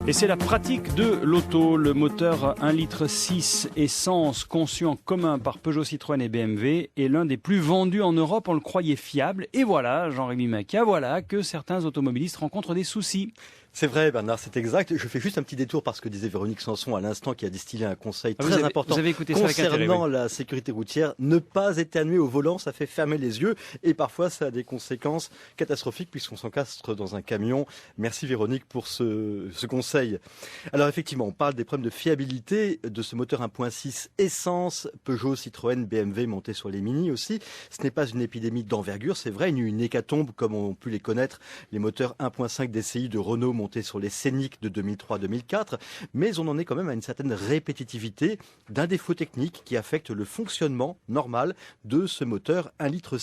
Et c'est la pratique de l'auto. Le moteur 1,6 litre essence conçu en commun par Peugeot, Citroën et BMW est l'un des plus vendus en Europe. On le croyait fiable. Et voilà, Jean-Rémy Macquia, voilà que certains automobilistes rencontrent des soucis. C'est vrai, Bernard, c'est exact. Je fais juste un petit détour parce que disait Véronique Sanson à l'instant, qui a distillé un conseil très important concernant la sécurité routière. Ne pas éternuer au volant, ça fait fermer les yeux et parfois ça a des conséquences catastrophiques puisqu'on s'encastre dans un camion. Merci Véronique pour ce conseil. Alors effectivement, on parle des problèmes de fiabilité de ce moteur 1.6 essence, Peugeot, Citroën, BMW monté sur les Mini aussi. Ce n'est pas une épidémie d'envergure, c'est vrai, une hécatombe comme on pu les connaître, les moteurs 1.5 DCI de Renault monté sur les Scénic de 2003-2004, mais on en est quand même à une certaine répétitivité d'un défaut technique qui affecte le fonctionnement normal de ce moteur 1,6 litre,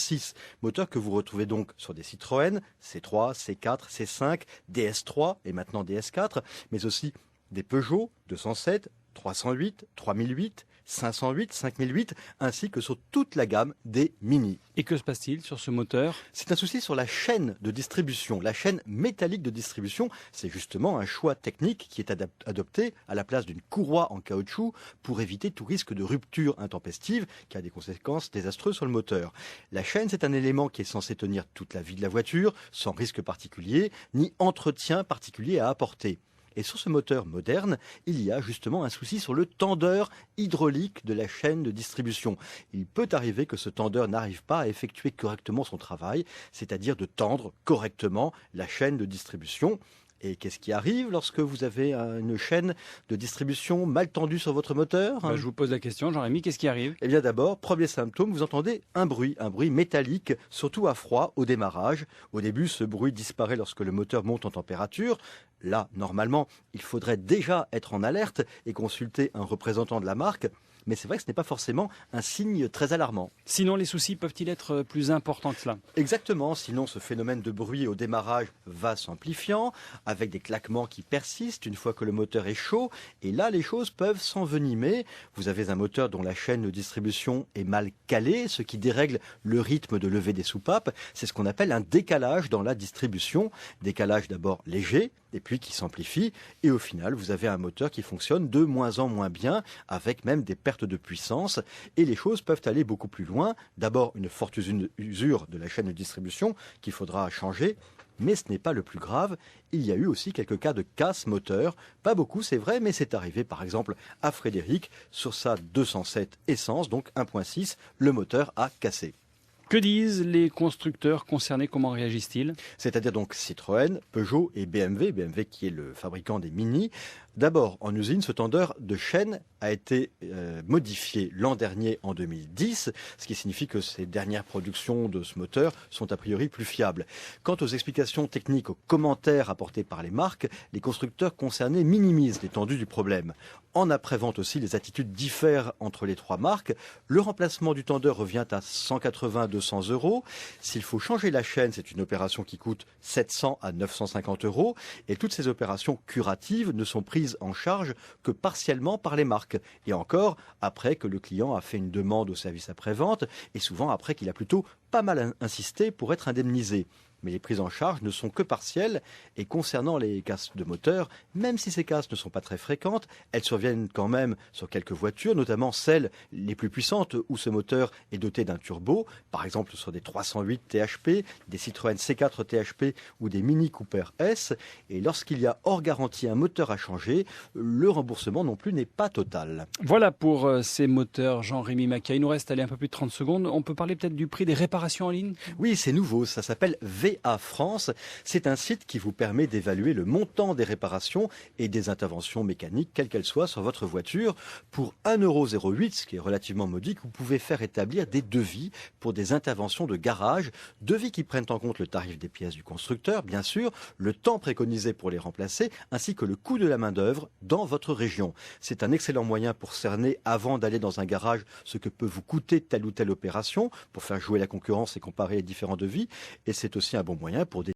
moteur que vous retrouvez donc sur des Citroën C3, C4, C5, DS3 et maintenant DS4, mais aussi des Peugeot 207, 308, 3008, 508, 5008, ainsi que sur toute la gamme des Mini. Et que se passe-t-il sur ce moteur ? C'est un souci sur la chaîne de distribution, la chaîne métallique de distribution. C'est justement un choix technique qui est adopté à la place d'une courroie en caoutchouc pour éviter tout risque de rupture intempestive qui a des conséquences désastreuses sur le moteur. La chaîne, c'est un élément qui est censé tenir toute la vie de la voiture, sans risque particulier, ni entretien particulier à apporter. Et sur ce moteur moderne, il y a justement un souci sur le tendeur hydraulique de la chaîne de distribution. Il peut arriver que ce tendeur n'arrive pas à effectuer correctement son travail, c'est-à-dire de tendre correctement la chaîne de distribution. Et qu'est-ce qui arrive lorsque vous avez une chaîne de distribution mal tendue sur votre moteur ? Je vous pose la question, Jean-Rémy, qu'est-ce qui arrive ? Eh bien d'abord, premier symptôme, vous entendez un bruit métallique, surtout à froid, au démarrage. Au début, ce bruit disparaît lorsque le moteur monte en température. Là, normalement, il faudrait déjà être en alerte et consulter un représentant de la marque. Mais c'est vrai que ce n'est pas forcément un signe très alarmant. Sinon, les soucis peuvent-ils être plus importants que cela ? Exactement, sinon ce phénomène de bruit au démarrage va s'amplifiant, avec des claquements qui persistent une fois que le moteur est chaud. Et là, les choses peuvent s'envenimer. Vous avez un moteur dont la chaîne de distribution est mal calée, ce qui dérègle le rythme de levée des soupapes. C'est ce qu'on appelle un décalage dans la distribution. Décalage d'abord léger, et puis qui s'amplifie. Et au final, vous avez un moteur qui fonctionne de moins en moins bien, avec même des pertes de puissance. Et les choses peuvent aller beaucoup plus loin. D'abord, une forte usure de la chaîne de distribution qu'il faudra changer. Mais ce n'est pas le plus grave. Il y a eu aussi quelques cas de casse moteur. Pas beaucoup, c'est vrai, mais c'est arrivé par exemple à Frédéric. Sur sa 207 essence, donc 1.6, le moteur a cassé. Que disent les constructeurs concernés ? Comment réagissent-ils ? C'est-à-dire donc Citroën, Peugeot et BMW, BMW qui est le fabricant des Mini. D'abord, en usine, ce tendeur de chaîne a été modifié l'an dernier en 2010, ce qui signifie que ces dernières productions de ce moteur sont a priori plus fiables. Quant aux explications techniques, aux commentaires apportés par les marques, les constructeurs concernés minimisent l'étendue du problème. En après-vente aussi, les attitudes diffèrent entre les trois marques. Le remplacement du tendeur revient à 180-200 euros. S'il faut changer la chaîne, c'est une opération qui coûte 700 à 950 euros. Et toutes ces opérations curatives ne sont prises en charge que partiellement par les marques. Et encore, après que le client a fait une demande au service après-vente et souvent après qu'il a plutôt pas mal insisté pour être indemnisé. Mais les prises en charge ne sont que partielles et concernant les casses de moteur, même si ces casses ne sont pas très fréquentes, elles surviennent quand même sur quelques voitures, notamment celles les plus puissantes où ce moteur est doté d'un turbo, par exemple sur des 308 THP, des Citroën C4 THP ou des Mini Cooper S. Et lorsqu'il y a hors garantie un moteur à changer, le remboursement non plus n'est pas total. Voilà pour ces moteurs, Jean-Rémy Macquia. Il nous reste un peu plus de 30 secondes. On peut parler peut-être du prix des réparations en ligne ? Oui, c'est nouveau, ça s'appelle VA France, c'est un site qui vous permet d'évaluer le montant des réparations et des interventions mécaniques, quelles qu'elles soient, sur votre voiture. Pour 1,08 €, ce qui est relativement modique, vous pouvez faire établir des devis pour des interventions de garage, devis qui prennent en compte le tarif des pièces du constructeur, bien sûr, le temps préconisé pour les remplacer, ainsi que le coût de la main-d'œuvre dans votre région. C'est un excellent moyen pour cerner, avant d'aller dans un garage, ce que peut vous coûter telle ou telle opération, pour faire jouer la concurrence et comparer les différents devis. Et c'est aussi un bon moyen pour